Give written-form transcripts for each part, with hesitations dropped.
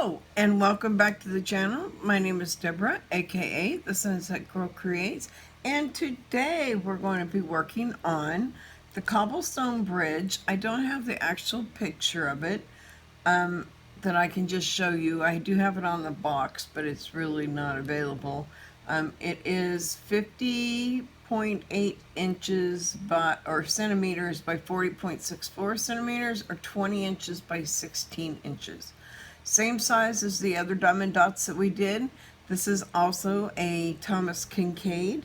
Hello and welcome back to the channel. My name is Deborah, aka the Sunset Girl Creates, and today we're going to be working on the Cobblestone Bridge. I don't have the actual picture of it that I can just show you. I do have it on the box, but it's really not available. It is 50.8 inches or centimeters by 40.64 centimeters, or 20 inches by 16 inches. Same size as the other diamond dots that we did. This is also a Thomas Kinkade.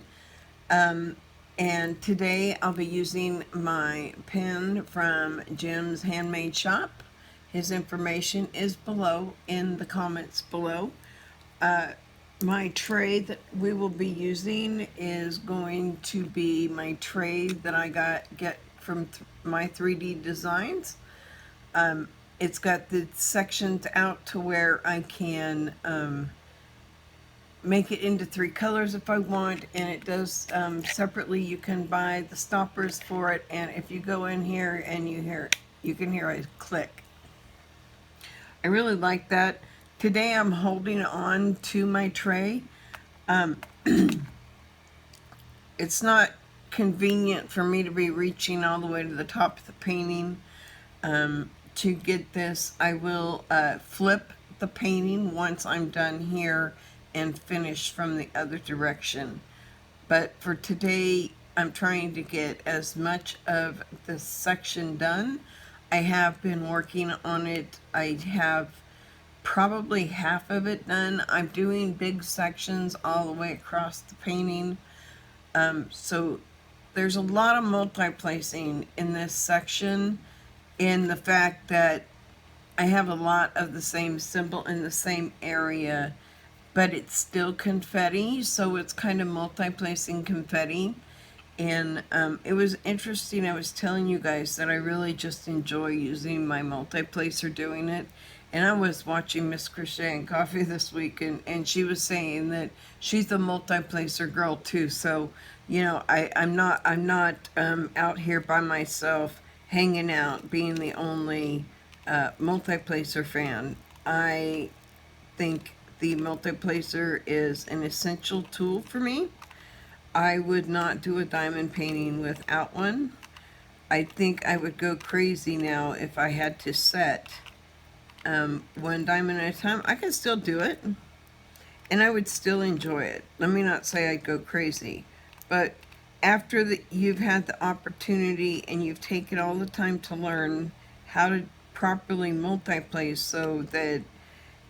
And today I'll be using my pen from Jim's Handmade Shop. His information is below in the comments below. My tray that we will be using is going to be my tray that I get from my 3D designs. It's got the sections out to where I can make it into 3 colors if I want, and it does separately. You can buy the stoppers for it, and if you go in here and you can hear a click. I really like that. Today I'm holding on to my tray. It's not convenient for me to be reaching all the way to the top of the painting. To get this, I will flip the painting once I'm done here and finish from the other direction. But for today, I'm trying to get as much of this section done. I have been working on it. I have probably half of it done. I'm doing big sections all the way across the painting. So there's a lot of multi-placing in this section, in the fact that I have a lot of the same symbol in the same area, but it's still confetti, so it's kind of multi-placing confetti. And it was interesting. I was telling you guys that I really just enjoy using my multi-placer doing it. And I was watching Miss Crochet and Coffee this week, and she was saying that she's a multi-placer girl too. So, you know, I'm not out here by myself, hanging out, being the only multi-placer fan. I think the multi-placer is an essential tool for me. I would not do a diamond painting without one. I think I would go crazy now if I had to set one diamond at a time. I can still do it, and I would still enjoy it. Let me not say I'd go crazy, but after you've had the opportunity and you've taken all the time to learn how to properly multi-place so that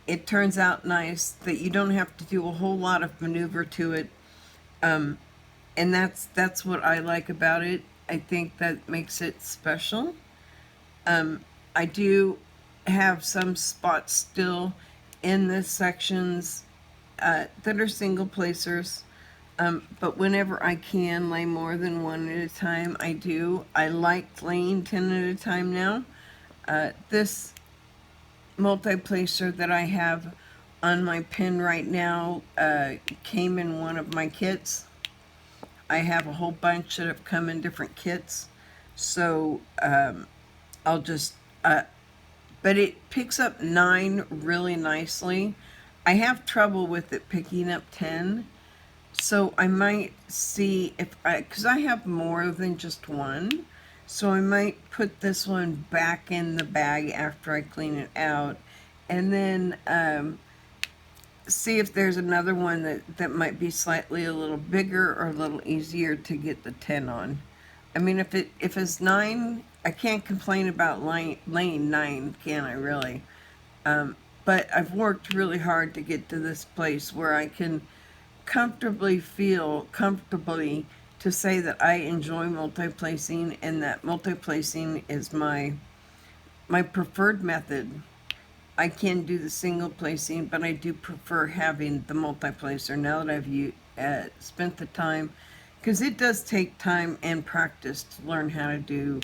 it turns out nice, that you don't have to do a whole lot of maneuver to it, and that's what I like about it. I think that makes it special. I do have some spots still in this sections that are single placers. But whenever I can lay more than one at a time, I do. I like laying 10 at a time now. This multi-placer that I have on my pin right now came in one of my kits. I have a whole bunch that have come in different kits. So I'll just... but it picks up 9 really nicely. I have trouble with it picking up 10. So I might see if because I have more than just one. So I might put this one back in the bag after I clean it out. And then see if there's another one that might be slightly a little bigger or a little easier to get the 10 on. I mean, if it's 9, I can't complain about laying 9, can I really? But I've worked really hard to get to this place where I can feel comfortably to say that I enjoy multi-placing, and that multi-placing is my preferred method. I can do the single placing, but I do prefer having the multi-placer now that I've spent the time, because it does take time and practice to learn how to do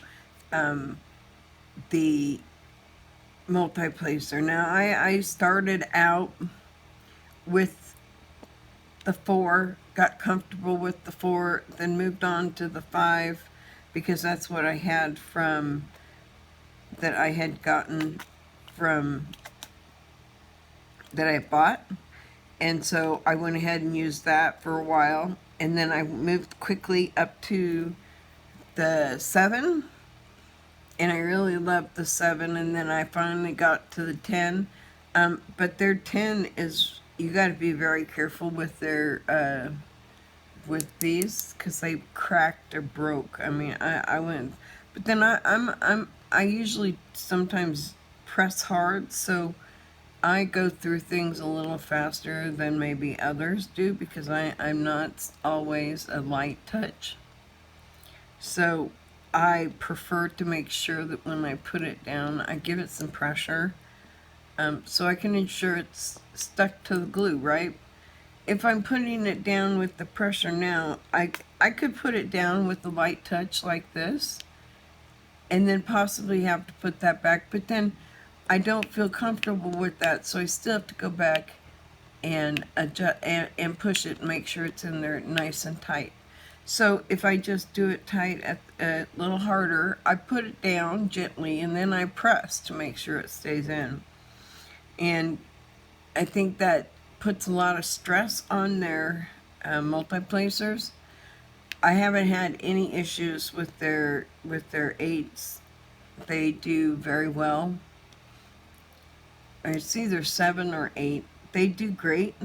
the multi-placer. Now I started out with the 4, got comfortable with the 4, then moved on to the 5, because that's what I had that I had gotten from that I bought. And so I went ahead and used that for a while. And then I moved quickly up to the 7. And I really loved the 7. And then I finally got to the 10. But their 10 is, you got to be very careful with their, with these, because they cracked or broke. I mean, I went, but then I usually sometimes press hard, so I go through things a little faster than maybe others do because I'm not always a light touch. So I prefer to make sure that when I put it down, I give it some pressure, so I can ensure it's stuck to the glue, right? If I'm putting it down with the pressure now, I could put it down with the light touch like this, and then possibly have to put that back, but then I don't feel comfortable with that, so I still have to go back and adjust and push it and make sure it's in there nice and tight. So if I just do it tight a little harder, I put it down gently and then I press to make sure it stays in. And I think that puts a lot of stress on their multi-placers. I haven't had any issues with their 8s. They do very well. It's either 7 or 8. They do great.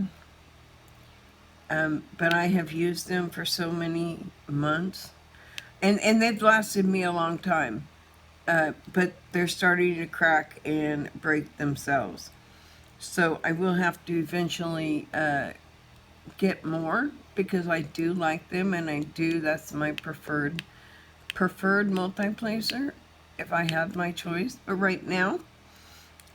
But I have used them for so many months. And they've lasted me a long time. But they're starting to crack and break themselves. So I will have to eventually get more because I do like them, and that's my preferred multi-placer if I had my choice. But right now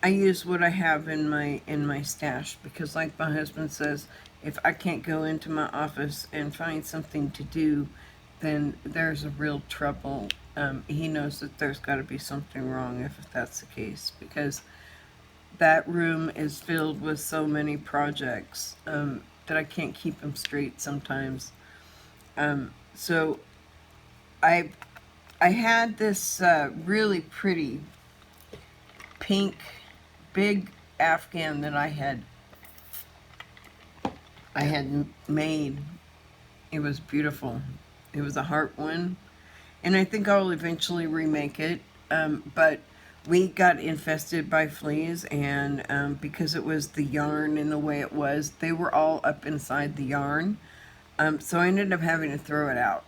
I use what I have in my stash because, like my husband says, if I can't go into my office and find something to do, then there's a real trouble. He knows that there's got to be something wrong if that's the case, because that room is filled with so many projects that I can't keep them straight sometimes. So I had this really pretty pink big Afghan that I had made. It was beautiful. It was a heart one, and I think I'll eventually remake it. But we got infested by fleas, and because it was the yarn and the way it was, they were all up inside the yarn. So I ended up having to throw it out.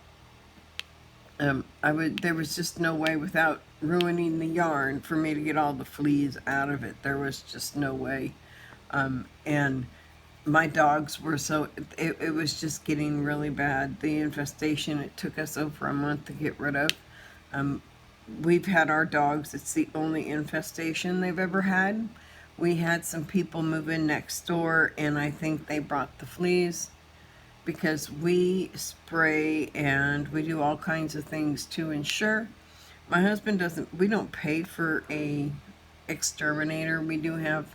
There was just no way without ruining the yarn for me to get all the fleas out of it. There was just no way. And my dogs were it was just getting really bad. The infestation, it took us over a month to get rid of. We've had our dogs, it's the only infestation they've ever had. We had some people move in next door, and I think they brought the fleas, because we spray and we do all kinds of things to ensure. My husband we don't pay for a exterminator. We do have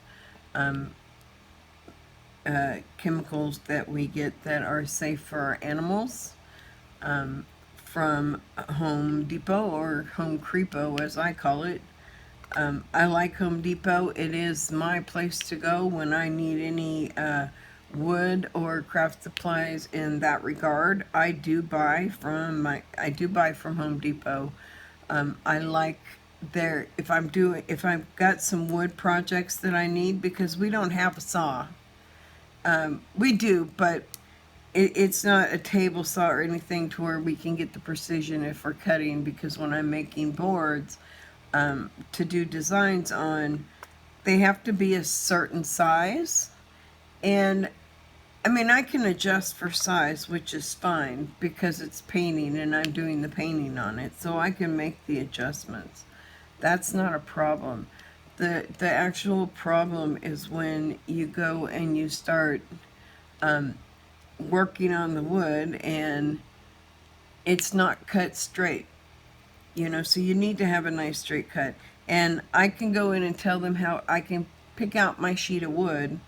chemicals that we get that are safe for our animals from Home Depot, or Home Creepo as I call it. I like Home Depot. It is my place to go when I need any wood or craft supplies in that regard. I do buy from Home Depot. I like if I've got some wood projects that I need, because we don't have a saw. We do, but it's not a table saw or anything to where we can get the precision if we're cutting, because when I'm making boards to do designs on, they have to be a certain size. And I mean, I can adjust for size, which is fine because it's painting and I'm doing the painting on it, so I can make the adjustments. That's not a problem. The actual problem is when you go and you start working on the wood and it's not cut straight, so you need to have a nice straight cut. And I can go in and tell them how I can pick out my sheet of wood,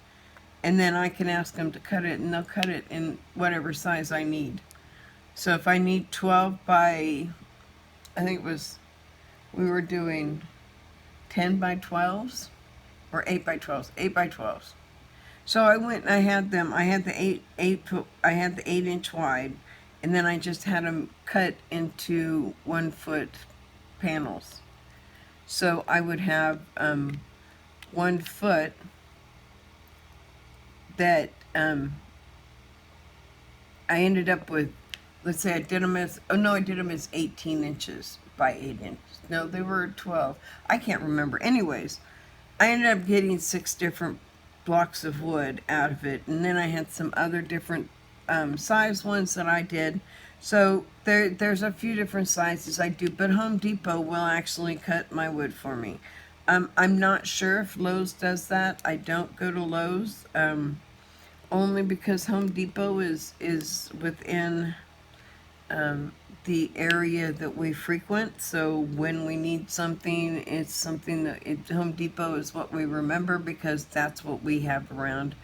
and then I can ask them to cut it, and they'll cut it in whatever size I need. So if I need 12 by, I think we were doing 10 by 12s or 8 by 12s, So I went and I had them. I had the I had the 8-inch wide, and then I just had them cut into 1-foot panels. So I would have 1 foot that I ended up with. Let's say I did them as, oh no, I did them as 18 inches by 8 inches. No, they were 12. I can't remember. Anyways, I ended up getting 6 different blocks of wood out of it, and then I had some other different size ones that I did. So there's a few different sizes I do, but Home Depot will actually cut my wood for me. I'm not sure if Lowe's does that. I don't go to Lowe's, only because Home Depot is within the area that we frequent. So when we need something, it's something that Home Depot is what we remember, because that's what we have around.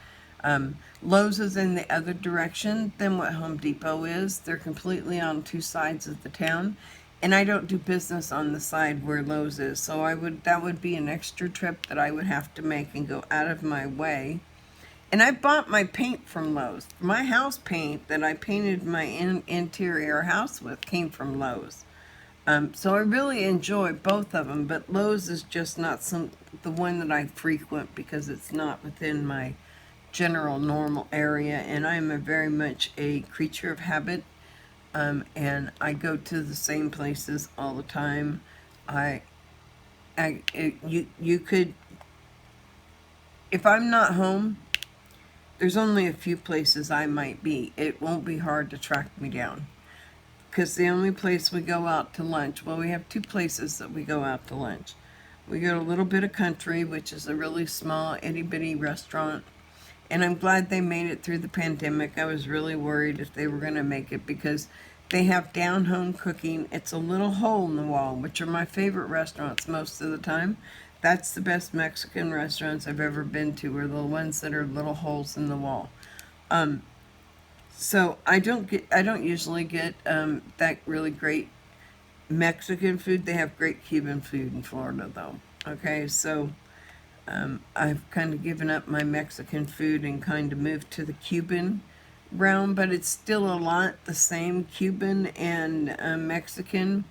Lowe's is in the other direction than what Home Depot is. They're completely on 2 sides of the town, and I don't do business on the side where Lowe's is. So that would be an extra trip that I would have to make and go out of my way. And I bought my paint from Lowe's. My house paint that I painted my interior house with came from Lowe's. So I really enjoy both of them, but Lowe's is just not the one that I frequent, because it's not within my general normal area, and I'm very much a creature of habit, and I go to the same places all the time. You could, if I'm not home, there's only a few places I might be. It won't be hard to track me down, because the only place we go out to lunch, well, we have 2 places that we go out to lunch. We go to a Little Bit of Country, which is a really small itty-bitty restaurant, and I'm glad they made it through the pandemic. I was really worried if they were going to make it, because they have down-home cooking. It's a little hole in the wall, which are my favorite restaurants most of the time. That's the best Mexican restaurants I've ever been to, are the ones that are little holes in the wall. So I don't usually get that really great Mexican food. They have great Cuban food in Florida, though. Okay, so I've kind of given up my Mexican food and kind of moved to the Cuban realm, but it's still a lot the same, Cuban and Mexican,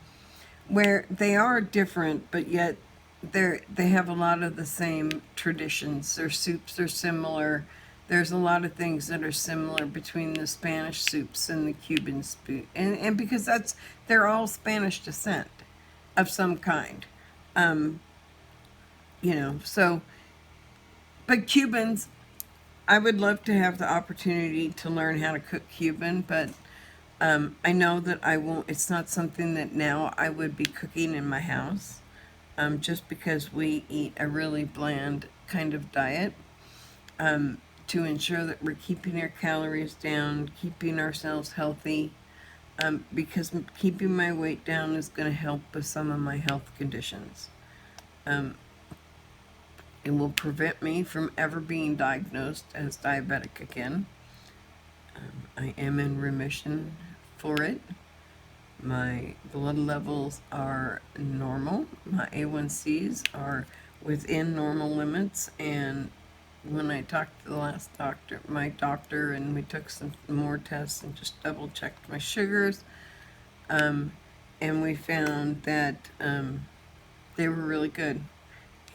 where they are different, but yet they have a lot of the same traditions. Their soups are similar. There's a lot of things that are similar between the Spanish soups and the Cuban soup, and because they're all Spanish descent of some kind, So, but Cubans, I would love to have the opportunity to learn how to cook Cuban, but I know that I won't. It's not something that now I would be cooking in my house. Just because we eat a really bland kind of diet, to ensure that we're keeping our calories down, keeping ourselves healthy, because keeping my weight down is going to help with some of my health conditions. It will prevent me from ever being diagnosed as diabetic again. I am in remission for it. My blood levels are normal. My A1Cs are within normal limits. And when I talked to the last doctor, my doctor, and we took some more tests and just double checked my sugars, and we found that they were really good.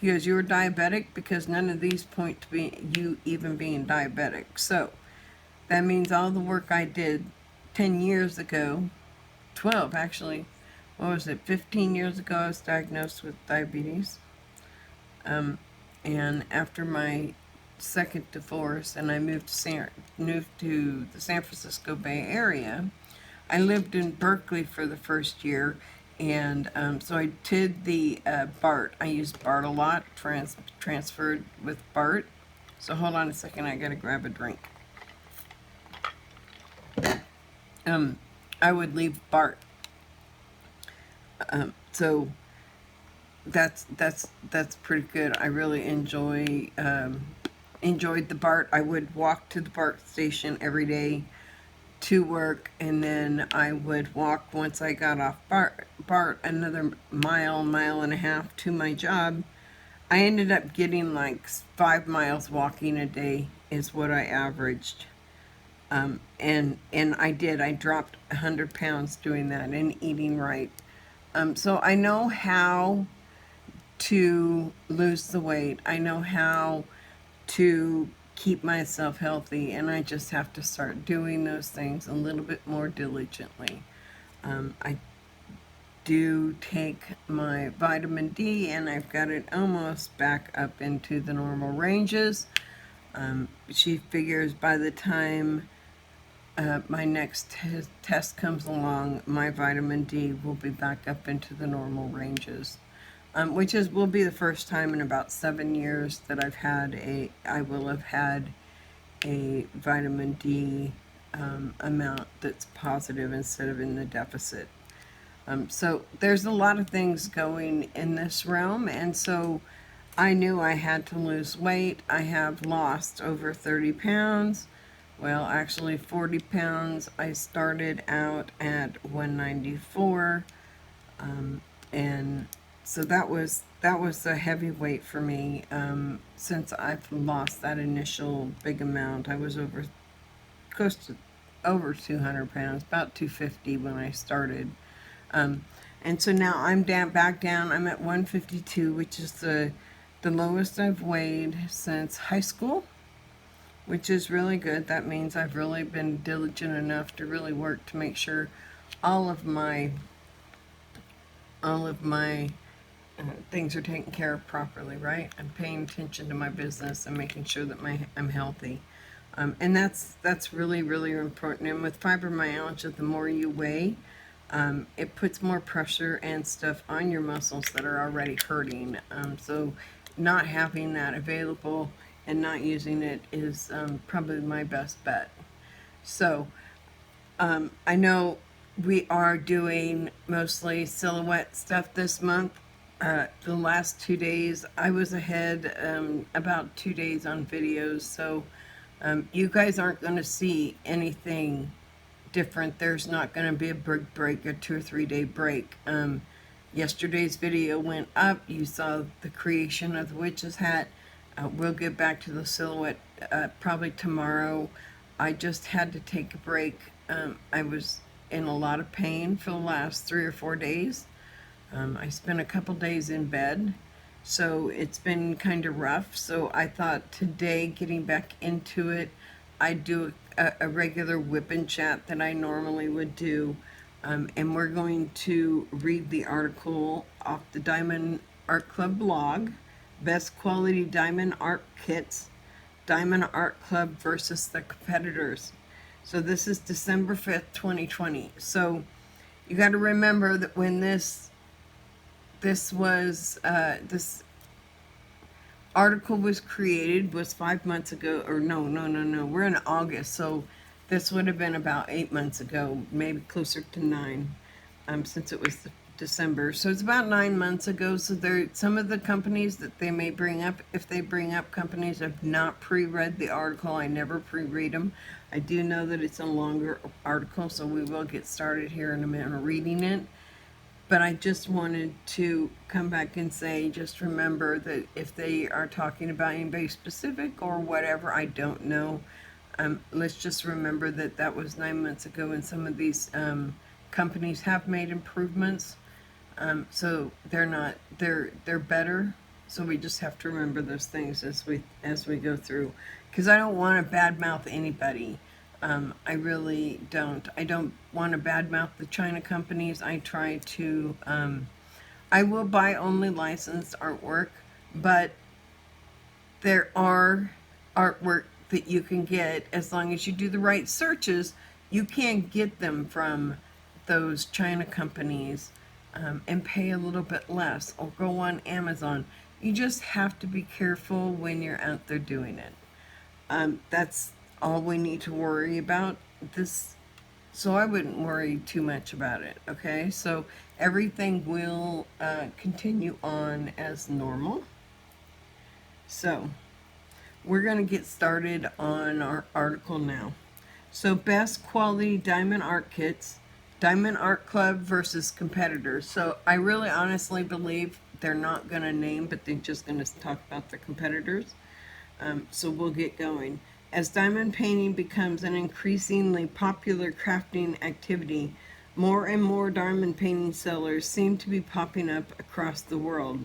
He goes, "You were diabetic because none of these point to you even being diabetic." So that means all the work I did 10 years ago, 12 actually, 15 years ago, I was diagnosed with diabetes. And after my second divorce, and I moved to the San Francisco Bay Area, I lived in Berkeley for the first year, and so I did the BART. I used BART a lot, transferred with BART. So hold on a second, I gotta grab a drink. I would leave BART. So that's pretty good. I really enjoyed the BART. I would walk to the BART station every day to work, and then I would walk, once I got off BART another mile and a half to my job. I ended up getting like 5 miles walking a day is what I averaged. And I did. I dropped 100 pounds doing that and eating right. So I know how to lose the weight. I know how to keep myself healthy, and I just have to start doing those things a little bit more diligently. I do take my vitamin D, and I've got it almost back up into the normal ranges. She figures by the time my next test comes along, my vitamin D will be back up into the normal ranges. Which will be the first time in about 7 years that I will have had a vitamin D amount that's positive instead of in the deficit. So there's a lot of things going in this realm, and so I knew I had to lose weight. I have lost over 30 pounds. Well, actually 40 pounds. I started out at 194, and so that was a heavy weight for me. Since I've lost that initial big amount, I was close to over 200 pounds, about 250 when I started. And so now I'm back down. I'm at 152, which is the lowest I've weighed since high school, which is really good. That means I've really been diligent enough to really work to make sure all of my things are taken care of properly, right? I'm paying attention to my business and making sure that I'm healthy. And that's really, really important. And with fibromyalgia, the more you weigh, it puts more pressure and stuff on your muscles that are already hurting. So not having that available and not using it is probably my best bet. So I know we are doing mostly silhouette stuff this month. The last 2 days, I was ahead about 2 days on videos, so you guys aren't going to see anything different. There's not going to be a big break, a 2 or 3 day break. Yesterday's video went up. You saw the creation of the witch's hat. We'll get back to the silhouette probably tomorrow. I just had to take a break. I was in a lot of pain for the last 3 or 4 days. I spent a couple days in bed, so it's been kind of rough. So I thought today, getting back into it, I'd do a regular WIP and chat that I normally would do. And we're going to read the article off the Diamond Art Club blog, Best Quality Diamond Art Kits, Diamond Art Club versus the Competitors. So this is December 5th, 2020. So you got to remember that when this article was created was 5 months ago, or no, we're in August, so this would have been about 8 months ago, maybe closer to 9, since it was December. So it's about 9 months ago. So there, some of the companies that they may bring up, if they bring up companies, I've not pre-read the article. I never pre-read them. I do know that it's a longer article, so we will get started here in a minute reading it. But I just wanted to come back and say, just remember that if they are talking about anybody specific or whatever, I don't know. Let's just remember that that was 9 months ago, and some of these companies have made improvements. So they're better. So we just have to remember those things as we go through, because I don't want to badmouth anybody. I really don't. I don't want to badmouth the China companies. I try to, I will buy only licensed artwork, but there are artwork that you can get as long as you do the right searches. You can get them from those China companies and pay a little bit less, or go on Amazon. You just have to be careful when you're out there doing it. That's all we need to worry about this, so I wouldn't worry too much about it. Okay, so everything will continue on as normal. So we're going to get started on our article now. So best quality diamond art kits, Diamond Art Club versus competitors. So I really honestly believe they're not going to name, but they're just going to talk about the competitors. So we'll get going. As diamond painting becomes an increasingly popular crafting activity, more and more diamond painting sellers seem to be popping up across the world.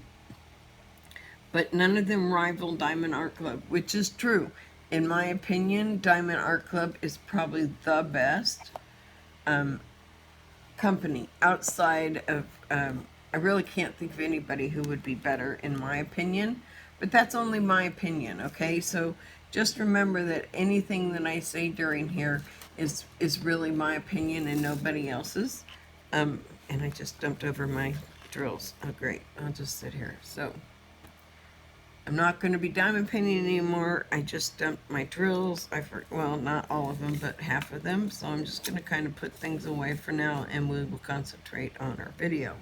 But none of them rival Diamond Art Club, which is true. In my opinion, Diamond Art Club is probably the best company outside of. I really can't think of anybody who would be better, in my opinion. But that's only my opinion, okay? So just remember that anything that I say during here is really my opinion and nobody else's. And I just dumped over my drills. Oh, great. I'll just sit here. So I'm not going to be diamond painting anymore. I just dumped my drills. Well, not all of them, but half of them. So I'm just going to kind of put things away for now, and we will concentrate on our video.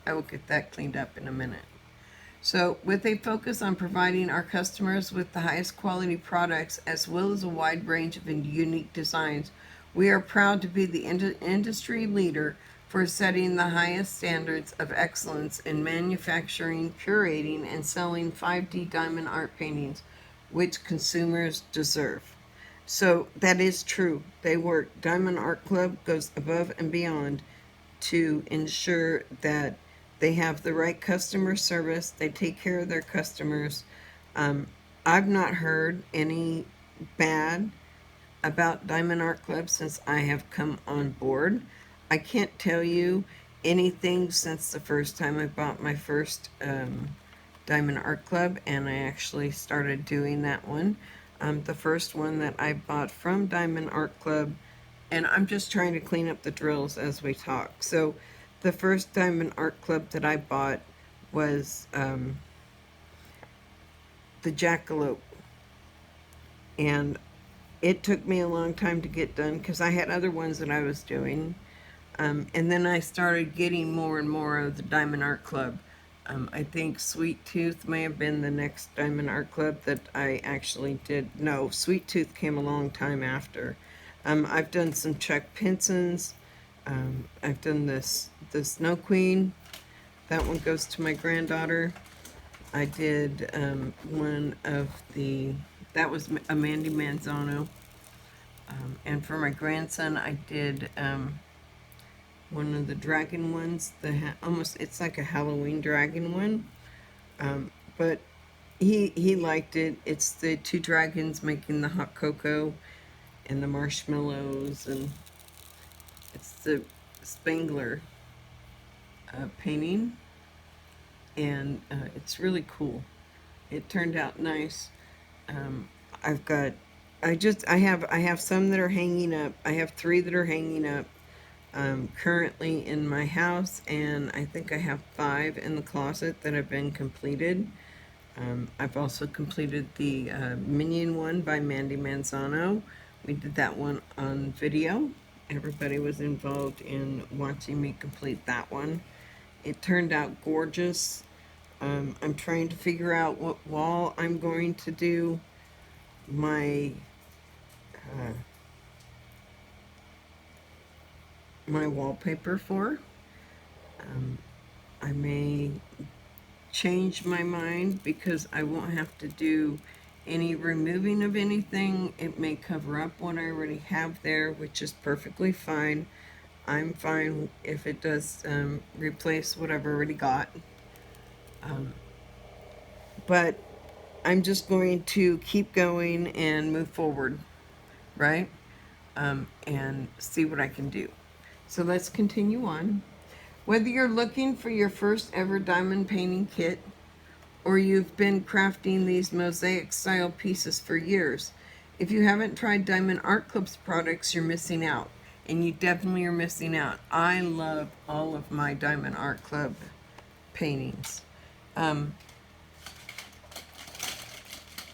I will get that cleaned up in a minute. So with a focus on providing our customers with the highest quality products as well as a wide range of unique designs, we are proud to be the industry leader for setting the highest standards of excellence in manufacturing, curating, and selling 5D diamond art paintings, which consumers deserve. So that is true. Diamond Art Club goes above and beyond to ensure that they have the right customer service. They take care of their customers. I've not heard any bad about Diamond Art Club since I have come on board. I can't tell you anything since the first time I bought my first Diamond Art Club, and I actually started doing that one. The first one that I bought from Diamond Art Club, and I'm just trying to clean up the drills as we talk. So the first Diamond Art Club that I bought was the Jackalope, and it took me a long time to get done because I had other ones that I was doing. And then I started getting more and more of the Diamond Art Club. I think Sweet Tooth may have been the next Diamond Art Club that I actually did. No, Sweet Tooth came a long time after. I've done some Chuck Pinsons. I've done the Snow Queen. That one goes to my granddaughter. I did one of that was a Mandy Manzano. And for my grandson, I did one of the dragon ones. It's like a Halloween dragon one. But he liked it. It's the two dragons making the hot cocoa and the marshmallows, and it's the Spangler painting, and it's really cool. It turned out nice. I have some that are hanging up. I have 3 that are hanging up currently in my house, and I think I have 5 in the closet that have been completed. I've also completed the Minion one by Mandy Manzano. We did that one on video. Everybody was involved in watching me complete that one. It turned out gorgeous. I'm trying to figure out what wall I'm going to do my wallpaper for. I may change my mind because I won't have to do any removing of anything. It may cover up what I already have there, which is perfectly fine. I'm fine if it does replace what I've already got. But I'm just going to keep going and move forward, right? And see what I can do. So let's continue on. Whether you're looking for your first ever diamond painting kit, or you've been crafting these mosaic style pieces for years, if you haven't tried Diamond Art Club's products, you're missing out. And you definitely are missing out. I love all of my Diamond Art Club paintings.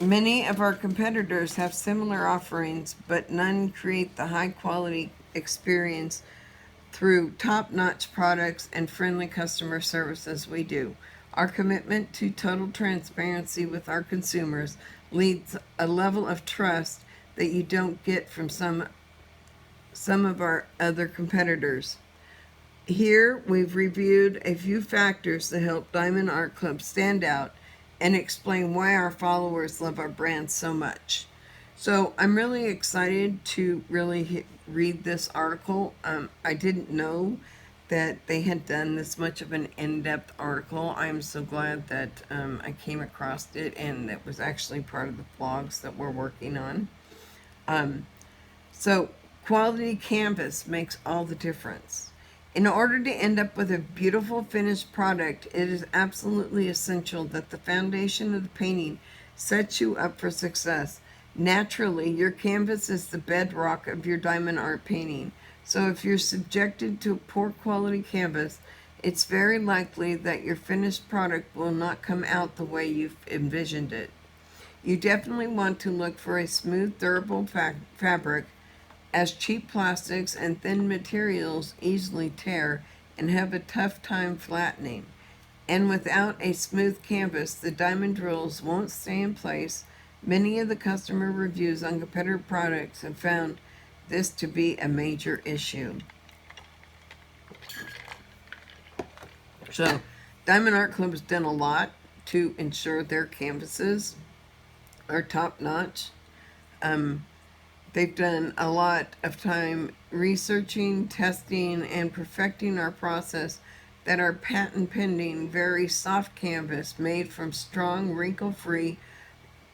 Many of our competitors have similar offerings, but none create the high quality experience through top-notch products and friendly customer service as we do. Our commitment to total transparency with our consumers leads a level of trust that you don't get from some of our other competitors. Here we've reviewed a few factors that help Diamond Art Club stand out and explain why our followers love our brand so much. So I'm really excited to really read this article. I didn't know that they had done this much of an in-depth article. I'm so glad that I came across it and it was actually part of the blogs that we're working on. So quality canvas makes all the difference. In order to end up with a beautiful finished product, it is absolutely essential that the foundation of the painting sets you up for success. Naturally, your canvas is the bedrock of your diamond art painting. So if you're subjected to poor quality canvas, it's very likely that your finished product will not come out the way you've envisioned it. You definitely want to look for a smooth, durable fabric, as cheap plastics and thin materials easily tear and have a tough time flattening. And without a smooth canvas, the diamond drills won't stay in place. Many of the customer reviews on competitor products have found this to be a major issue. So, Diamond Art Club has done a lot to ensure their canvases are top notch. They've done a lot of time researching, testing, and perfecting our process that our patent pending, very soft canvas made from strong, wrinkle-free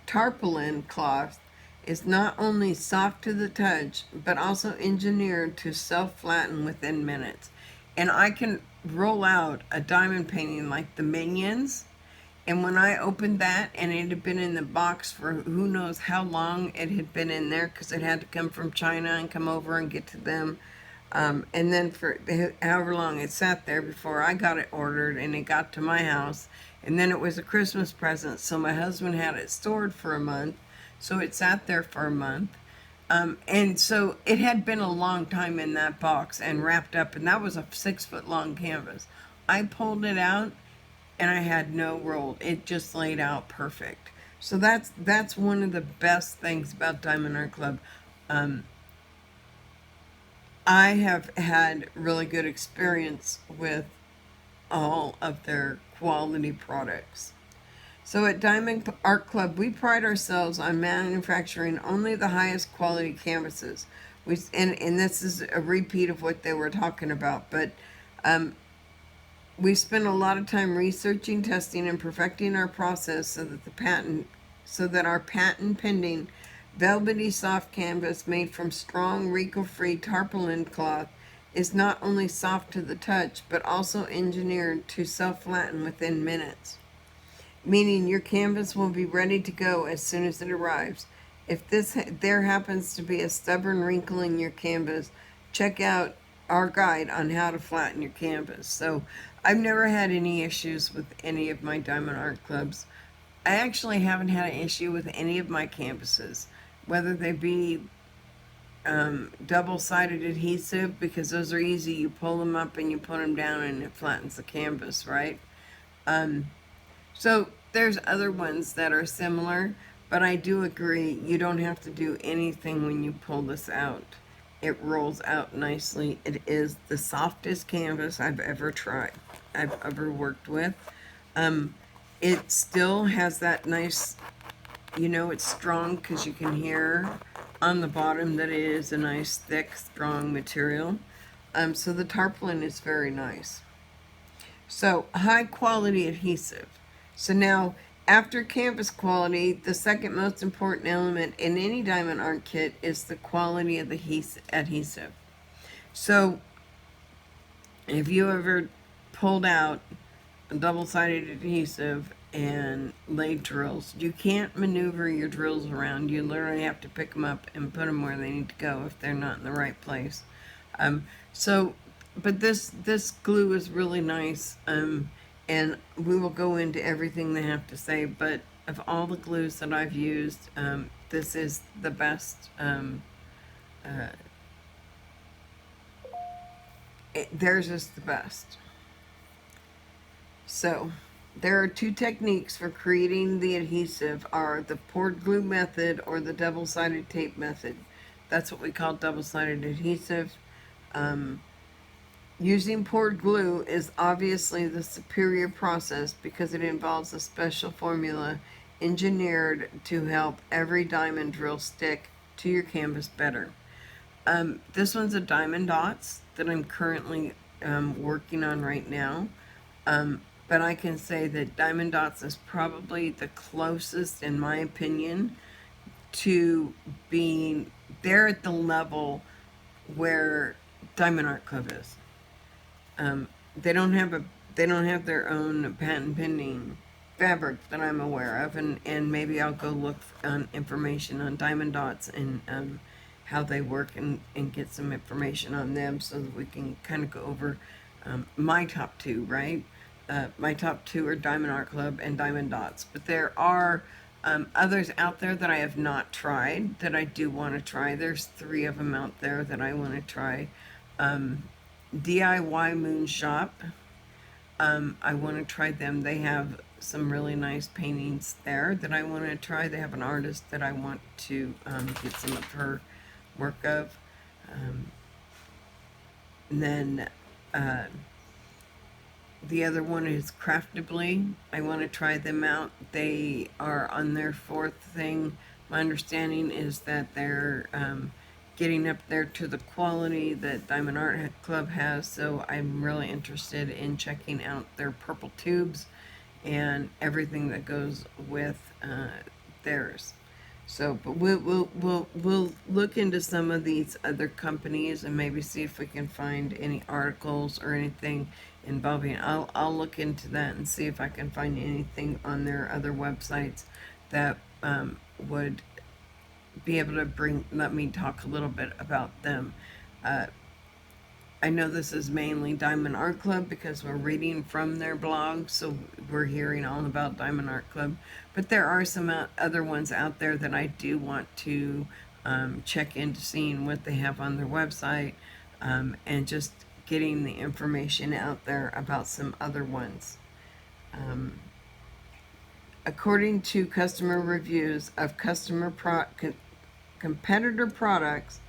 tarpaulin cloth is not only soft to the touch, but also engineered to self-flatten within minutes. And I can roll out a diamond painting like the Minions, and when I opened that, and it had been in the box for who knows how long it had been in there, because it had to come from China and come over and get to them. And then for however long it sat there before I got it ordered and it got to my house. And then it was a Christmas present, so my husband had it stored for a month. So it sat there for a month. And so it had been a long time in that box and wrapped up, and that was a 6-foot long canvas. I pulled it out and I had no roll. It just laid out perfect. So that's one of the best things about Diamond Art Club. I have had really good experience with all of their quality products. So at Diamond Art Club, we pride ourselves on manufacturing only the highest quality canvases. And this is a repeat of what they were talking about, but we spend a lot of time researching, testing, and perfecting our process so that our patent pending velvety soft canvas made from strong, wrinkle-free tarpaulin cloth is not only soft to the touch, but also engineered to self-flatten within minutes, meaning your canvas will be ready to go as soon as it arrives. If there happens to be a stubborn wrinkle in your canvas, check out our guide on how to flatten your canvas. So I've never had any issues with any of my Diamond Art Clubs. I actually haven't had an issue with any of my canvases, whether they be double-sided adhesive, because those are easy. You pull them up and you put them down and it flattens the canvas, right? So there's other ones that are similar, but I do agree you don't have to do anything when you pull this out. It rolls out nicely. It is the softest canvas I've ever worked with. It still has that nice, it's strong because you can hear on the bottom that it is a nice, thick, strong material. So the tarpaulin is very nice. So high quality adhesive. So now, after canvas quality, the second most important element in any diamond art kit is the quality of the adhesive. So if you ever pulled out a double-sided adhesive and laid drills, you can't maneuver your drills around. You literally have to pick them up and put them where they need to go if they're not in the right place. But this glue is really nice, and we will go into everything they have to say, but of all the glues that I've used, this is the best. Theirs is the best. So there are two techniques for creating the adhesive, are the poured glue method or the double-sided tape method. That's what we call double-sided adhesive. Using poured glue is obviously the superior process because it involves a special formula engineered to help every diamond drill stick to your canvas better. This one's a Diamond Dots that I'm currently working on right now. But I can say that Diamond Dots is probably the closest, in my opinion, to being there at the level where Diamond Art Club is. Um, they don't have a they don't have their own patent pending fabric that I'm aware of, and maybe I'll go look on information on Diamond Dots and how they work and get some information on them so that we can kind of go over my top two, right? My top two are Diamond Art Club and Diamond Dots, but there are others out there that I have not tried that I do want to try. There's 3 of them out there that I want to try. DIY Moon Shop. I want to try them. They have some really nice paintings there that I want to try. They have an artist that I want to get some of her work of. And then the other one is Craftably. I want to try them out. They are on their 4th thing. My understanding is that they're getting up there to the quality that Diamond Art Club has, so I'm really interested in checking out their purple tubes and everything that goes with theirs. So, but we'll look into some of these other companies and maybe see if we can find any articles or anything involving. I'll look into that and see if I can find anything on their other websites that would be able to let me talk a little bit about them. I know this is mainly Diamond Art Club because we're reading from their blog, so we're hearing all about Diamond Art Club. But there are some other ones out there that I do want to check into seeing what they have on their website and just getting the information out there about some other ones. According to customer reviews of competitor products,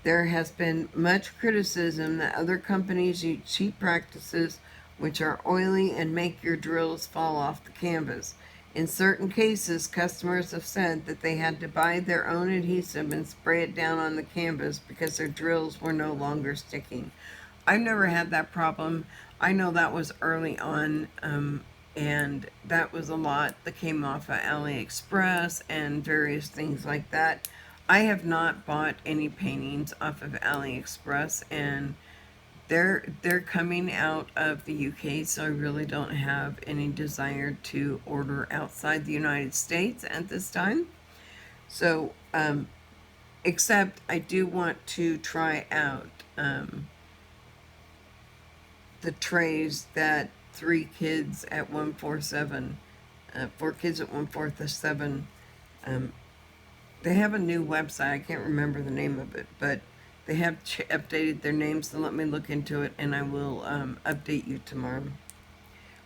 there has been much criticism that other companies use cheap practices which are oily and make your drills fall off the canvas. In certain cases, customers have said that they had to buy their own adhesive and spray it down on the canvas because their drills were no longer sticking. I've never had that problem. I know that was early on, and that was a lot that came off of AliExpress and various things like that. I have not bought any paintings off of AliExpress, and they're coming out of the UK, so I really don't have any desire to order outside the United States at this time. So, except I do want to try out the trays that 3 kids at 147, 4 kids at 147, they have a new website. I can't remember the name of it, but they have updated their names, so let me look into it and I will update you tomorrow.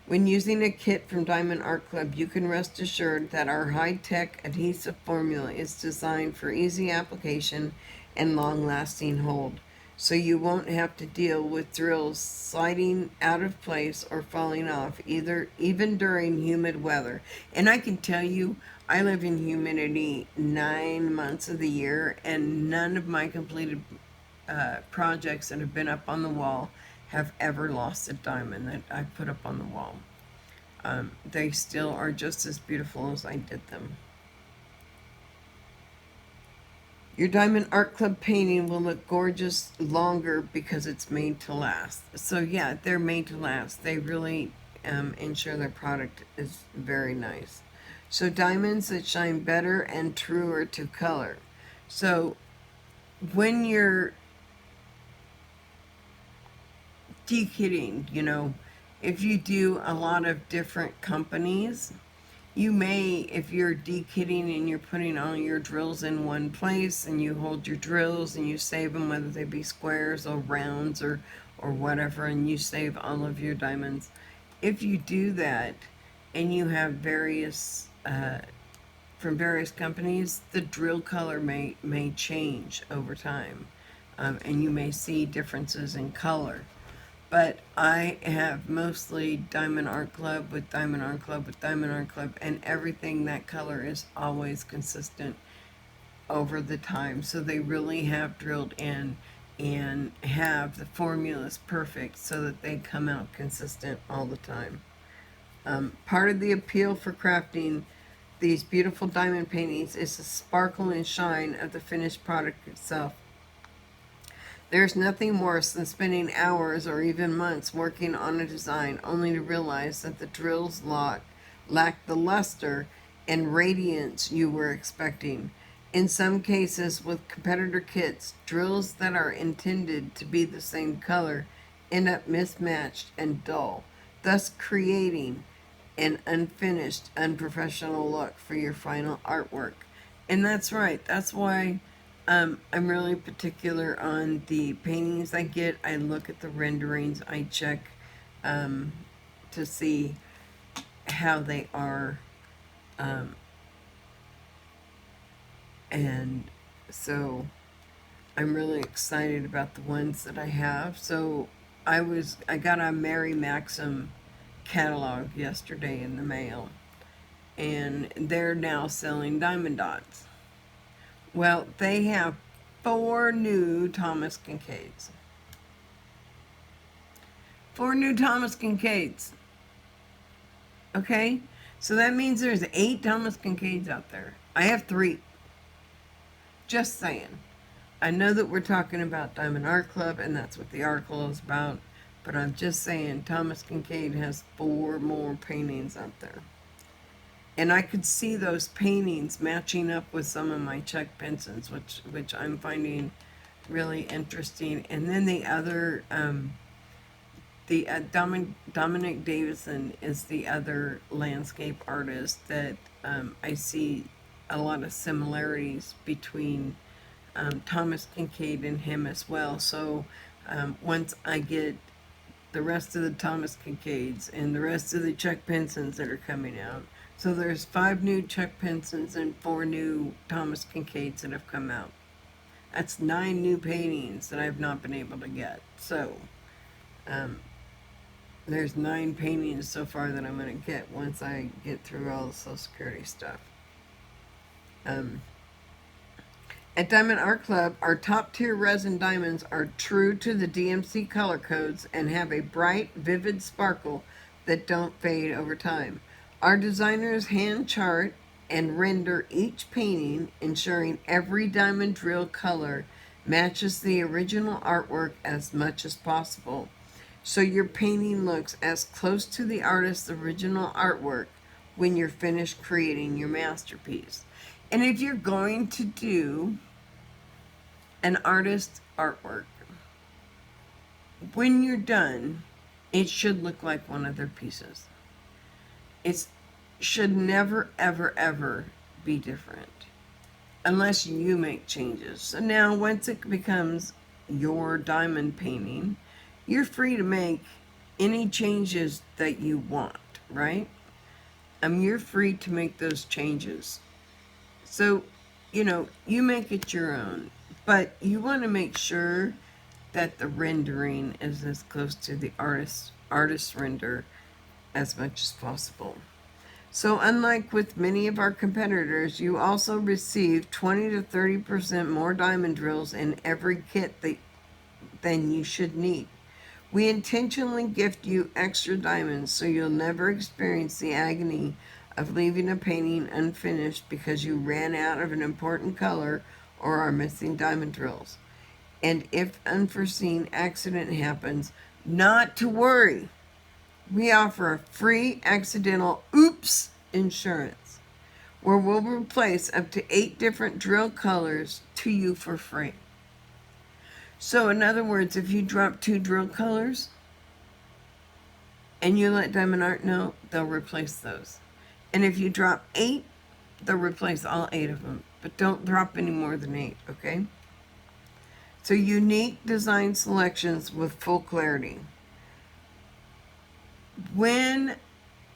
When using a kit from Diamond Art Club, you can rest assured that our high-tech adhesive formula is designed for easy application and long-lasting hold, so you won't have to deal with drills sliding out of place or falling off, even during humid weather. And I can tell you, I live in humidity 9 months of the year, and none of my completed projects that have been up on the wall have ever lost a diamond that I put up on the wall. They still are just as beautiful as I did them. Your Diamond Art Club painting will look gorgeous longer because it's made to last. So yeah, they're made to last. They really ensure their product is very nice. So diamonds that shine better and truer to color. So when you're dekitting, if you do a lot of different companies, you may, if you're dekitting and you're putting all your drills in one place and you hold your drills and you save them, whether they be squares or rounds or whatever, and you save all of your diamonds. If you do that and you have various from various companies, the drill color may change over time, and you may see differences in color. But I have mostly Diamond Art Club with Diamond Art Club with Diamond Art Club, and everything that color is always consistent over the time. So they really have drilled in and have the formulas perfect so that they come out consistent all the time. Part of the appeal for crafting these beautiful diamond paintings is the sparkle and shine of the finished product itself. There's nothing worse than spending hours or even months working on a design only to realize that the drills lack the luster and radiance you were expecting. In some cases, with competitor kits, drills that are intended to be the same color end up mismatched and dull, thus creating an unfinished, unprofessional look for your final artwork. And that's right. That's why I'm really particular on the paintings I get. I look at the renderings. I check to see how they are. And so I'm really excited about the ones that I have. So I got a Mary Maxim catalog yesterday in the mail, and they're now selling diamond dots. Well, they have 4 new Thomas Kinkades. 4 new Thomas Kinkades. Okay? So that means there's 8 Thomas Kinkades out there. I have 3. Just saying. I know that we're talking about Diamond Art Club, and that's what the article is about, but I'm just saying Thomas Kinkade has 4 more paintings out there. And I could see those paintings matching up with some of my Czech pencils, which I'm finding really interesting. And then the other, Dominic Davison is the other landscape artist that I see a lot of similarities between Thomas Kinkade and him as well. So once I get the rest of the Thomas Kinkades and the rest of the Czech pencils that are coming out, so there's 5 new Czech pencils and 4 new Thomas Kinkades that have come out. That's 9 new paintings that I've not been able to get. So there's 9 paintings so far that I'm going to get once I get through all the Social Security stuff. At Diamond Art Club, our top tier resin diamonds are true to the DMC color codes and have a bright, vivid sparkle that don't fade over time. Our designers hand chart and render each painting, ensuring every diamond drill color matches the original artwork as much as possible. So your painting looks as close to the artist's original artwork when you're finished creating your masterpiece. And if you're going to do an artist artwork, when you're done, it should look like one of their pieces. It should never, ever, ever be different unless you make changes. So now once it becomes your diamond painting, you're free to make any changes that you want, right? You're free to make those changes. So, you make it your own, but you want to make sure that the rendering is as close to the artist render as much as possible. So unlike with many of our competitors, you also receive 20 to 30% more diamond drills in every kit than you should need. We intentionally gift you extra diamonds so you'll never experience the agony of leaving a painting unfinished because you ran out of an important color or are missing diamond drills. And if unforeseen accident happens, not to worry. We offer a free accidental oops insurance where we'll replace up to 8 different drill colors to you for free. So in other words, if you drop 2 drill colors and you let Diamond Art know, they'll replace those. And if you drop 8, they'll replace all 8 of them. But don't drop any more than 8, okay? So unique design selections with full clarity. When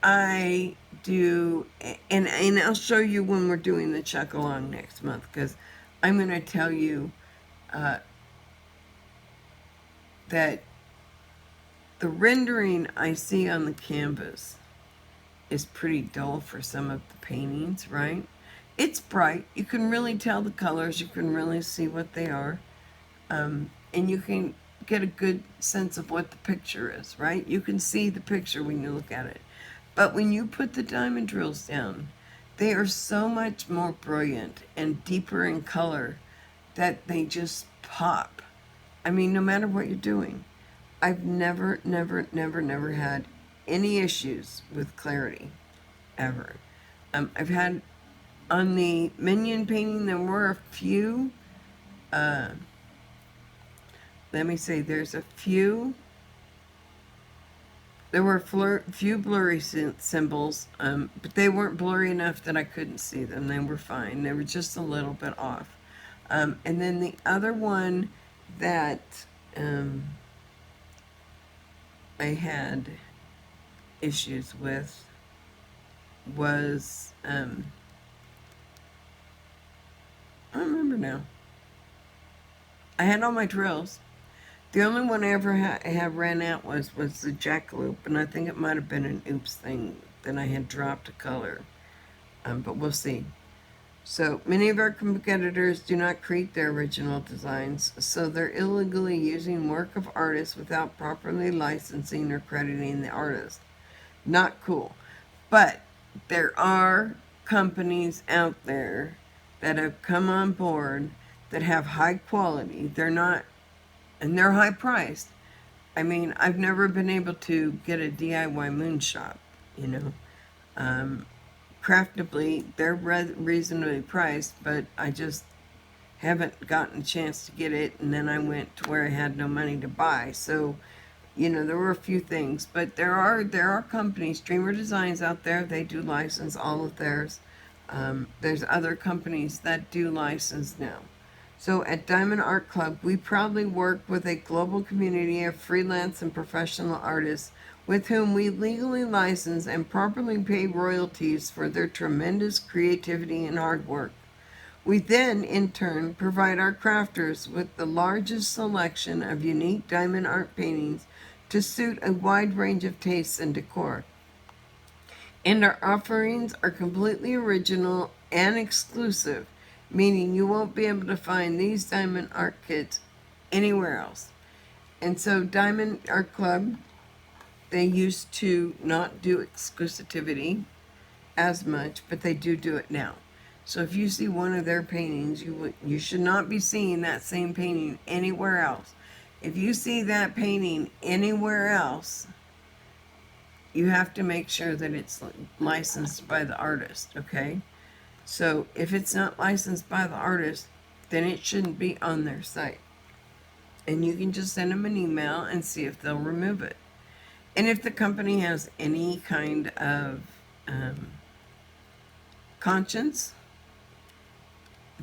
I do, and I'll show you when we're doing the check along next month, because I'm going to tell you that The rendering I see on the canvas is pretty dull for some of the paintings, right? It's bright. You can really tell the colors. You can really see what they are. And you can get a good sense of what the picture is, right? You can see the picture when you look at it. But when you put the diamond drills down, they are so much more brilliant and deeper in color that they just pop. I mean, no matter what you're doing. I've never had any issues with clarity, ever. I've had, on the minion painting, there were a few, let me say, there were few blurry symbols, but they weren't blurry enough that I couldn't see them. They were fine. They were just a little bit off. And then the other one that I had issues with was, I don't remember now. I had all my drills. The only one I ever have ran out was the jackalope, and I think it might have been an oops thing that I had dropped a color. But we'll see. So many of our competitors do not create their original designs, so they're illegally using work of artists without properly licensing or crediting the artist. Not cool. But there are companies out there that have come on board that have high quality. They're not, and they're high priced. I mean, I've never been able to get a DIY moon shop, you know. Craftably, they're reasonably priced, but I just haven't gotten a chance to get it, and then I went to where I had no money to buy. So, you know, there were a few things, but there are companies, Dreamer Designs out there, they do license all of theirs. There's other companies that do license now. So at Diamond Art Club, we proudly work with a global community of freelance and professional artists with whom we legally license and properly pay royalties for their tremendous creativity and hard work. We then, in turn, provide our crafters with the largest selection of unique diamond art paintings to suit a wide range of tastes and decor. And our offerings are completely original and exclusive, meaning you won't be able to find these diamond art kits anywhere else. And so Diamond Art Club, they used to not do exclusivity as much, but they do it now. So if you see one of their paintings, you should not be seeing that same painting anywhere else. If you see that painting anywhere else, you have to make sure that it's licensed by the artist, okay? So if it's not licensed by the artist, then it shouldn't be on their site. And you can just send them an email and see if they'll remove it. And if the company has any kind of conscience,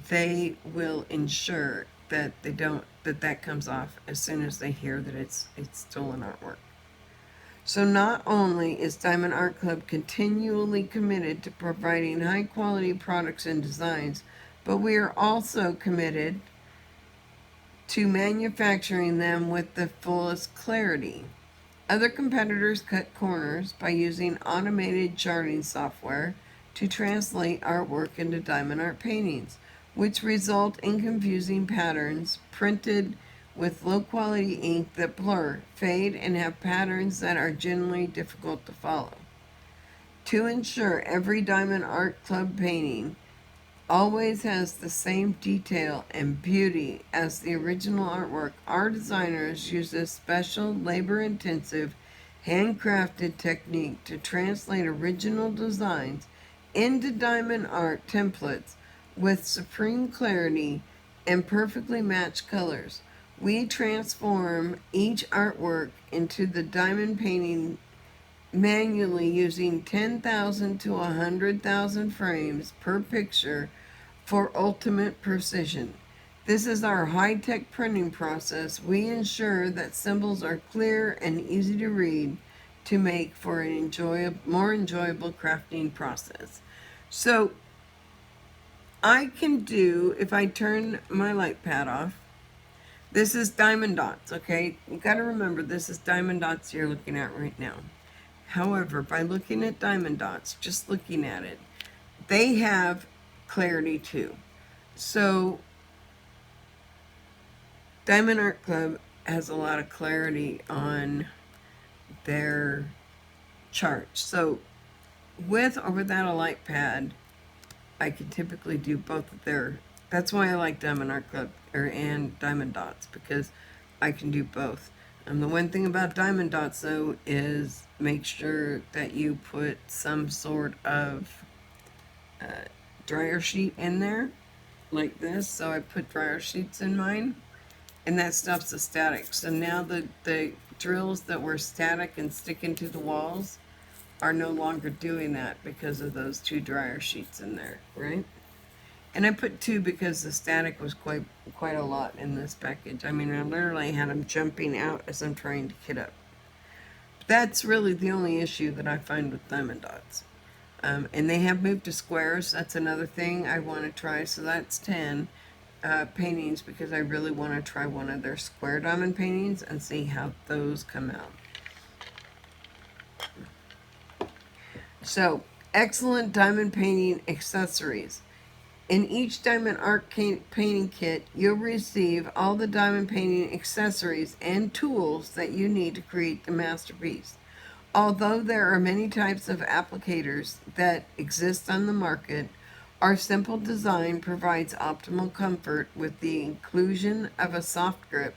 they will ensure that that comes off as soon as they hear that it's stolen artwork. So not only is Diamond Art Club continually committed to providing high quality products and designs, but we are also committed to manufacturing them with the fullest clarity. Other competitors cut corners by using automated charting software to translate artwork into diamond art paintings, which result in confusing patterns printed with low-quality ink that blur, fade, and have patterns that are generally difficult to follow. To ensure every Diamond Art Club painting always has the same detail and beauty as the original artwork, our designers use a special labor-intensive, handcrafted technique to translate original designs into diamond art templates with supreme clarity and perfectly matched colors. We transform each artwork into the diamond painting manually using 10,000 to 100,000 frames per picture for ultimate precision. This is our high-tech printing process. We ensure that symbols are clear and easy to read to make for an more enjoyable crafting process. So I can do, if I turn my light pad off, This is diamond dots, okay? You got to remember, this is diamond dots you're looking at right now. However, by looking at diamond dots, just looking at it, they have clarity too. So Diamond Art Club has a lot of clarity on their chart. So with or without a light pad, I can typically do both of their. That's why I like Diamond Art Club and Diamond Dots, because I can do both. And the one thing about Diamond Dots though is make sure that you put some sort of dryer sheet in there like this. So I put dryer sheets in mine, and that stuff's a static. So now the drills that were static and sticking to the walls are no longer doing that because of those two dryer sheets in there, right? And I put two because the static was quite a lot in this package. I mean, I literally had them jumping out as I'm trying to kit up. That's really the only issue that I find with diamond dots. And they have moved to squares. That's another thing I want to try. So that's 10 paintings, because I really want to try one of their square diamond paintings and see how those come out. So, excellent diamond painting accessories. In each diamond art painting kit, you'll receive all the diamond painting accessories and tools that you need to create the masterpiece. Although there are many types of applicators that exist on the market, our simple design provides optimal comfort with the inclusion of a soft grip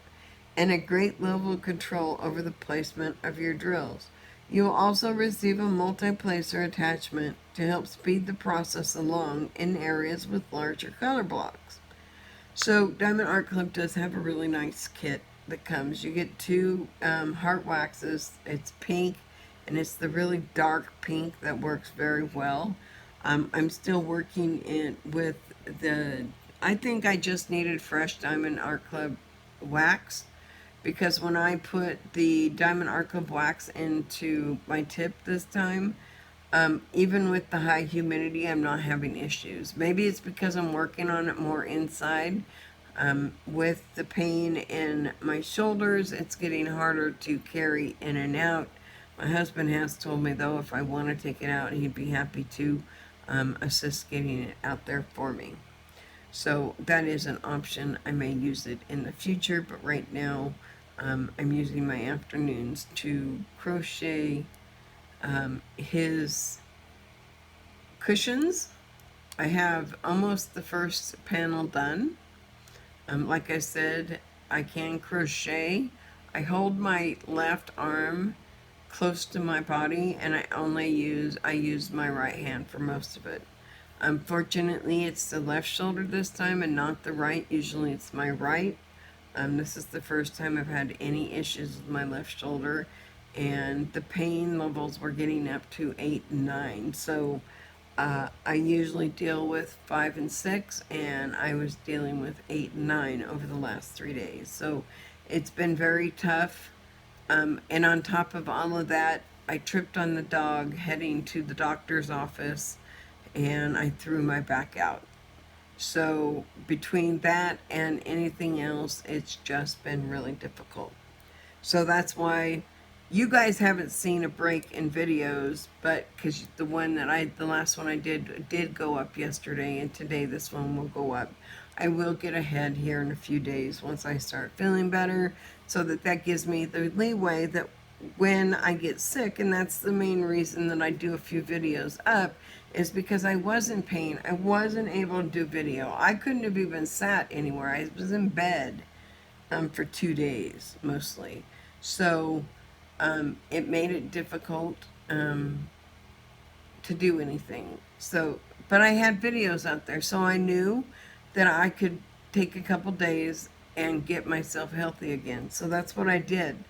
and a great level of control over the placement of your drills. You will also receive a multi-placer attachment to help speed the process along in areas with larger color blocks. So Diamond Art Club does have a really nice kit that comes. You get two heart waxes. It's pink, and it's the really dark pink that works very well. I'm still working with the, I think I just needed fresh Diamond Art Club wax, because when I put the Diamond Art Club wax into my tip this time, even with the high humidity, I'm not having issues. Maybe it's because I'm working on it more inside. With the pain in my shoulders, it's getting harder to carry in and out. My husband has told me, though, if I want to take it out, he'd be happy to assist getting it out there for me. So that is an option. I may use it in the future, but right now I'm using my afternoons to crochet his cushions. I have almost the first panel done. Like I said, I can crochet. I hold my left arm close to my body, and I use my right hand for most of it. Unfortunately, it's the left shoulder this time and not the right. Usually it's my right. This is the first time I've had any issues with my left shoulder, and the pain levels were getting up to 8 and 9. So I usually deal with 5 and 6, and I was dealing with 8 and 9 over the last 3 days. So it's been very tough. And on top of all of that, I tripped on the dog heading to the doctor's office, and I threw my back out. So between that and anything else, it's just been really difficult. So that's why you guys haven't seen a break in videos, but because the last one I did go up yesterday, and today this one will go up. I will get ahead here in a few days once I start feeling better, so that gives me the leeway that when I get sick, and that's the main reason that I do a few videos up, is because I was in pain. I wasn't able to do video. I couldn't have even sat anywhere. I was in bed for 2 days mostly. So it made it difficult to do anything. So, but I had videos out there, so I knew that I could take a couple days and get myself healthy again. So that's what I did.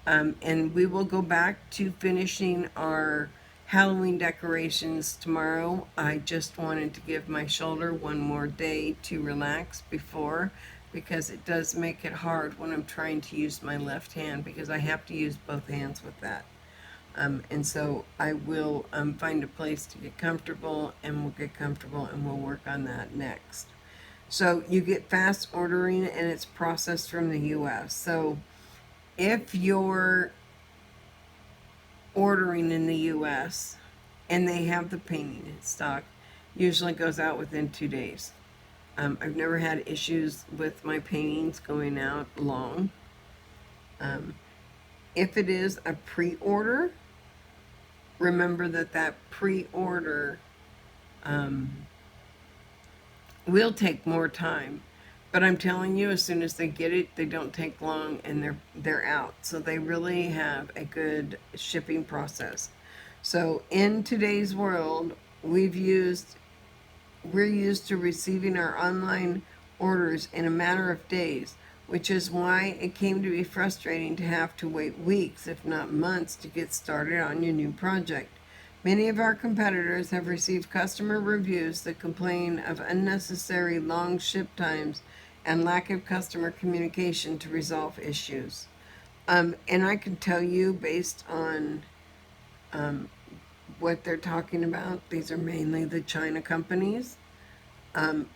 And we will go back to finishing our Halloween decorations tomorrow. I just wanted to give my shoulder one more day to relax before, because it does make it hard when I'm trying to use my left hand, because I have to use both hands with that. And so I will find a place to get comfortable, and we'll get comfortable, and we'll work on that next. So you get fast ordering and it's processed from the US. So if you're ordering in the US and they have the painting in stock, usually goes out within 2 days. I've never had issues with my paintings going out long. If it is a pre-order, remember that pre-order will take more time. But I'm telling you, as soon as they get it, they don't take long and they're out. So they really have a good shipping process. So in today's world, we're used to receiving our online orders in a matter of days, which is why it came to be frustrating to have to wait weeks, if not months, to get started on your new project. Many of our competitors have received customer reviews that complain of unnecessary long ship times and lack of customer communication to resolve issues. And I can tell you, based on what they're talking about, these are mainly the China companies. And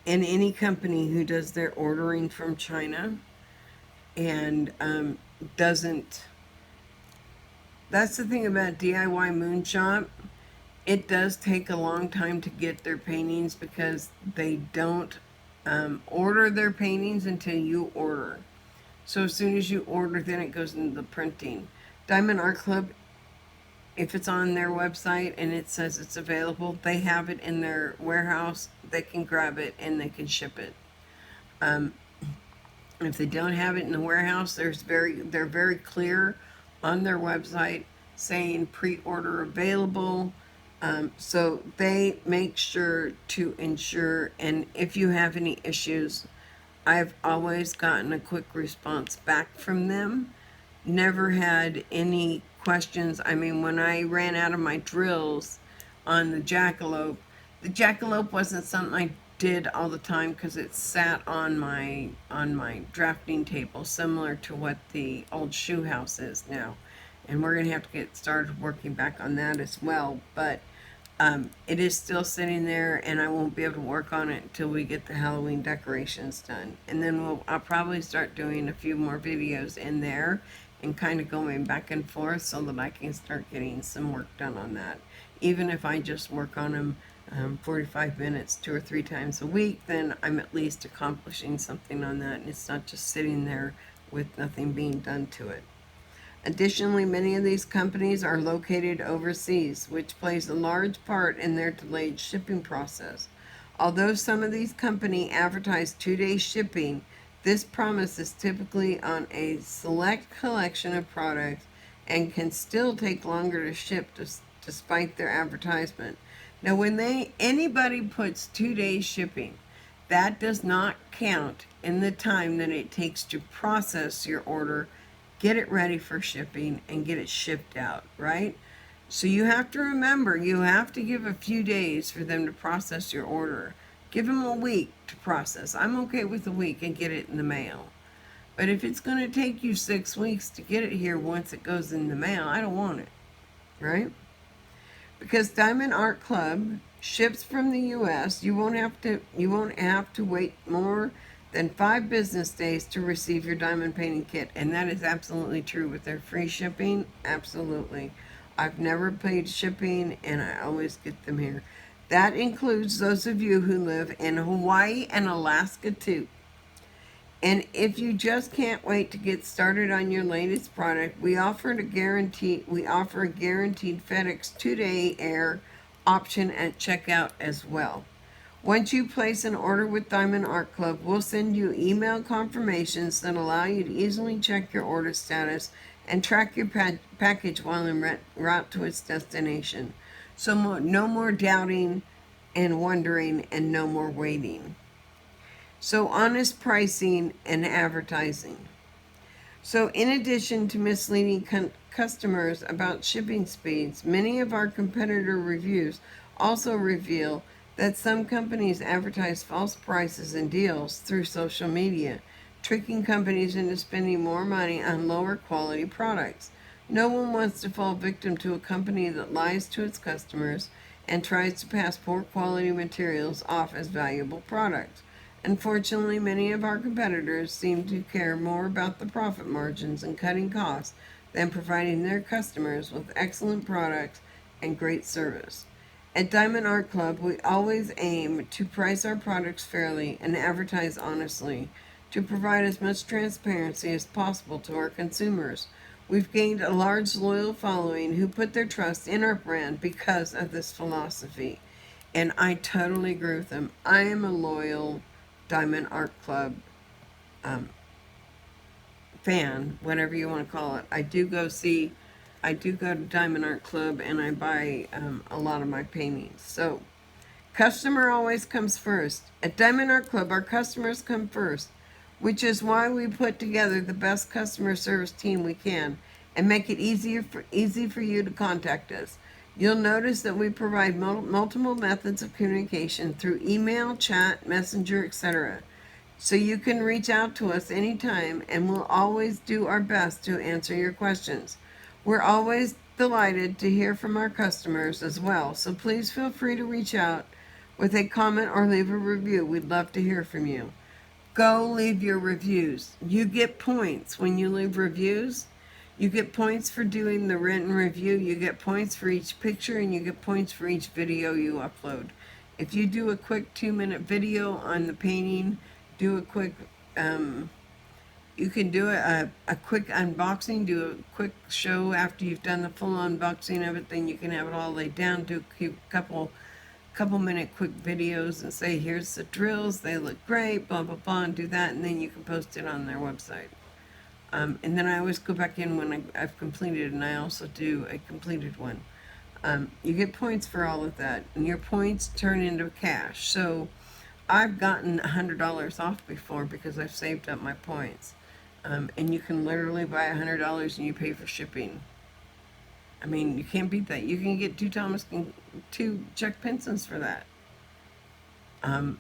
any company who does their ordering from China and doesn't. That's the thing about DIY Moonshop. It does take a long time to get their paintings because they don't order their paintings until you order. So as soon as you order, then it goes into the printing. Diamond Art Club, if it's on their website and it says it's available, they have it in their warehouse. They can grab it and they can ship it. If they don't have it in the warehouse, they're very clear on their website saying pre-order available. So they make sure to ensure, and if you have any issues, I've always gotten a quick response back from them. Never had any questions. I mean, when I ran out of my drills on the jackalope wasn't something I did all the time because it sat on my drafting table, similar to what the old shoe house is now. And we're gonna have to get started working back on that as well. But it is still sitting there, and I won't be able to work on it until we get the Halloween decorations done. And then I'll probably start doing a few more videos in there and kind of going back and forth so that I can start getting some work done on that. Even if I just work on them 45 minutes 2 or 3 times a week, then I'm at least accomplishing something on that, and it's not just sitting there with nothing being done to it. Additionally, many of these companies are located overseas, which plays a large part in their delayed shipping process. Although some of these companies advertise 2-day shipping, this promise is typically on a select collection of products and can still take longer to ship despite their advertisement. Now, when anybody puts 2 days shipping, that does not count in the time that it takes to process your order, get it ready for shipping, and get it shipped out, right? So you have to remember, you have to give a few days for them to process your order. Give them a week to process. I'm okay with a week and get it in the mail. But if it's going to take you 6 weeks to get it here once it goes in the mail, I don't want it, right? Because Diamond Art Club ships from the US, you won't have to wait more than 5 business days to receive your diamond painting kit. And that is absolutely true with their free shipping. Absolutely. I've never paid shipping and I always get them here. That includes those of you who live in Hawaii and Alaska too. And if you just can't wait to get started on your latest product, we offer a guaranteed FedEx 2-day air option at checkout as well. Once you place an order with Diamond Art Club, we'll send you email confirmations that allow you to easily check your order status and track your package while en route to its destination. So no more doubting and wondering, and no more waiting. So honest pricing and advertising. So in addition to misleading customers about shipping speeds, many of our competitor reviews also reveal that some companies advertise false prices and deals through social media, tricking companies into spending more money on lower quality products. No one wants to fall victim to a company that lies to its customers and tries to pass poor quality materials off as valuable products. Unfortunately, many of our competitors seem to care more about the profit margins and cutting costs than providing their customers with excellent products and great service. At Diamond Art Club, we always aim to price our products fairly and advertise honestly to provide as much transparency as possible to our consumers. We've gained a large loyal following who put their trust in our brand because of this philosophy. And I totally agree with them. I am a loyal Diamond Art Club um, fan, whatever you want to call it. I do go to Diamond Art Club and I buy a lot of my paintings. So, customer always comes first. At Diamond Art Club, our customers come first, which is why we put together the best customer service team we can and make it easy for you to contact us. You'll notice that we provide multiple methods of communication through email, chat, messenger, etc. So you can reach out to us anytime and we'll always do our best to answer your questions. We're always delighted to hear from our customers as well, so please feel free to reach out with a comment or leave a review. We'd love to hear from you. Go leave your reviews. You get points when you leave reviews. You get points for doing the written review. You get points for each picture and you get points for each video you upload. If you do a quick 2-minute video on the painting, do a quick, you can do a quick unboxing, do a quick show after you've done the full unboxing of it, then you can have it all laid down, do a couple minute quick videos and say, here's the drills, they look great, blah, blah, blah, and do that, and then you can post it on their website. And then I always go back in when I've completed, and I also do a completed one. You get points for all of that, and your points turn into cash. So I've gotten $100 off before because I've saved up my points. And you can literally buy $100 and you pay for shipping. I mean, you can't beat that. You can get two Chuck Pensons for that. And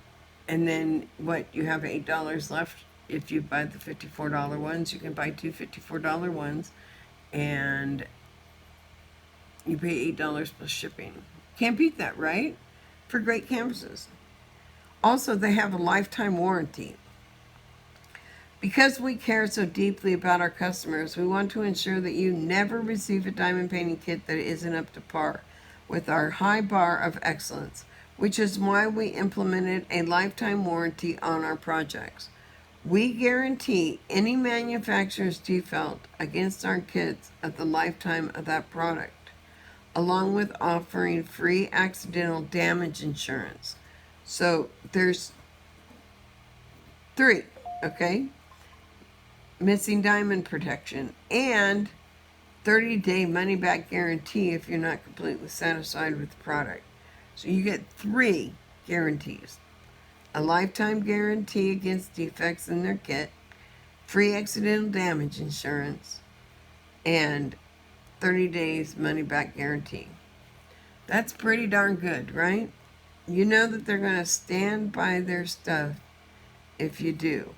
then you have $8 left. If you buy the $54 ones, you can buy two $54 ones, and you pay $8 plus shipping. Can't beat that, right? For great canvases. Also, they have a lifetime warranty. Because we care so deeply about our customers, we want to ensure that you never receive a diamond painting kit that isn't up to par with our high bar of excellence, which is why we implemented a lifetime warranty on our projects. We guarantee any manufacturer's defect against our kits at the lifetime of that product, along with offering free accidental damage insurance. So there's 3, okay? Missing diamond protection and 30-day money-back guarantee if you're not completely satisfied with the product. So you get 3 guarantees. A lifetime guarantee against defects in their kit, free accidental damage insurance, and 30 days money-back guarantee. That's pretty darn good, right? You know that they're going to stand by their stuff if you do.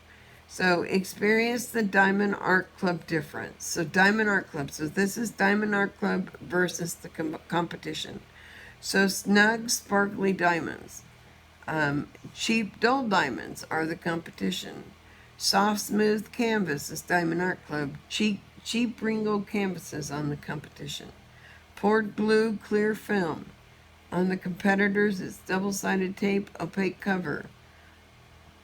So experience the Diamond Art Club difference. So Diamond Art Club. So this is Diamond Art Club versus the competition. So snug, sparkly diamonds. Cheap, dull diamonds are the competition. Soft, smooth canvas is Diamond Art Club. Cheap Ringo canvases on the competition. Poured glue, clear film. On the competitors, it's double-sided tape, opaque cover.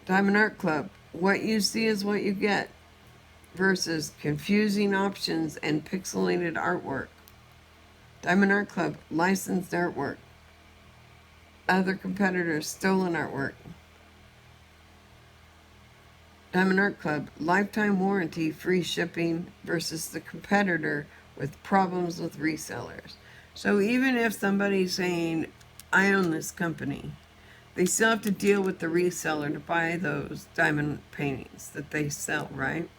Diamond Art Club. What you see is what you get versus confusing options and pixelated artwork. Diamond Art Club, licensed artwork. Other competitors, stolen artwork. Diamond Art Club, lifetime warranty, free shipping versus the competitor with problems with resellers. So even if somebody's saying, I own this company, they still have to deal with the reseller to buy those diamond paintings that they sell, right?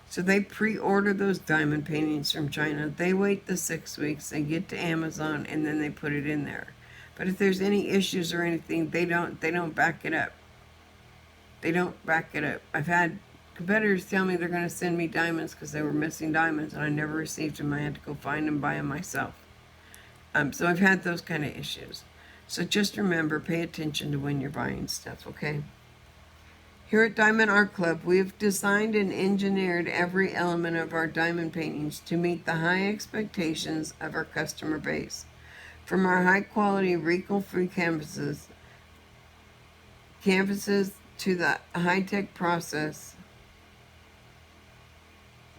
So they pre-order those diamond paintings from China. They wait the 6 weeks, they get to Amazon, and then they put it in there. But if there's any issues or anything, they don't back it up. They don't back it up. I've had competitors tell me they're going to send me diamonds because they were missing diamonds and I never received them. I had to go find them, buy them myself. So I've had those kind of issues. So just remember, pay attention to when you're buying stuff, okay? Here at Diamond Art Club, we have designed and engineered every element of our diamond paintings to meet the high expectations of our customer base. From our high-quality wrinkle-free canvases to the high-tech process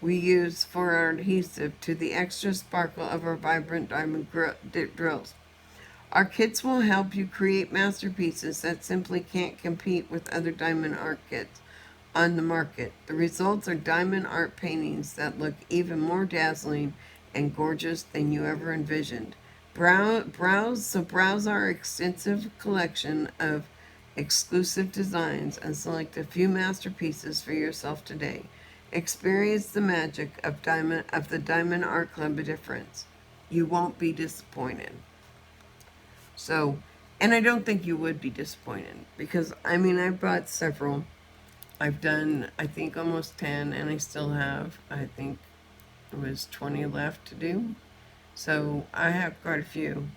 we use for our adhesive to the extra sparkle of our vibrant diamond drills. Our kits will help you create masterpieces that simply can't compete with other diamond art kits on the market. The results are diamond art paintings that look even more dazzling and gorgeous than you ever envisioned. Browse our extensive collection of exclusive designs and select a few masterpieces for yourself today. Experience the magic of the Diamond Art Club difference. You won't be disappointed. So, and I don't think you would be disappointed because, I mean, I've bought several. I've done, I think, almost 10, and I still have, I think it was 20 left to do. So I have quite a few,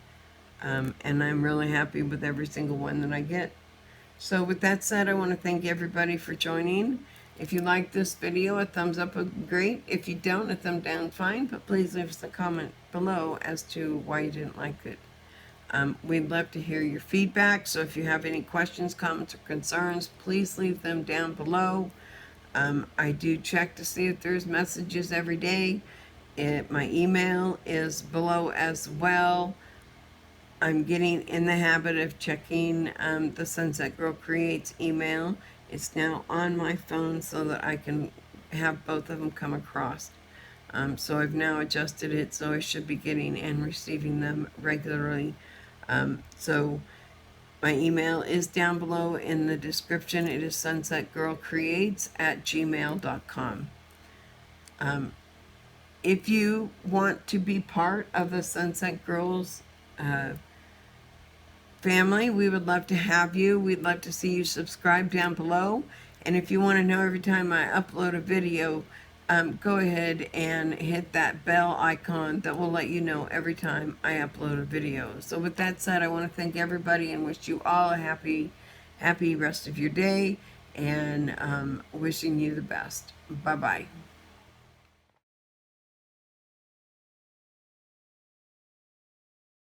and I'm really happy with every single one that I get. So with that said, I want to thank everybody for joining. If you like this video, a thumbs up would be great. If you don't, a thumb down, fine, but please leave us a comment below as to why you didn't like it. We'd love to hear your feedback, so if you have any questions, comments, or concerns, please leave them down below. I do check to see if there's messages every day. My email is below as well. I'm getting in the habit of checking the Sunset Girl Creates email. It's now on my phone so that I can have both of them come across. So I've now adjusted it so I should be getting and receiving them regularly. So my email is down below in the description. It is sunsetgirlcreates@gmail.com. If you want to be part of the Sunset Girls family, we would love to have you. We'd love to see you subscribe down below. And if you want to know every time I upload a video, go ahead and hit that bell icon that will let you know every time I upload a video. So with that said, I want to thank everybody and wish you all a happy rest of your day, and wishing you the best. Bye-bye.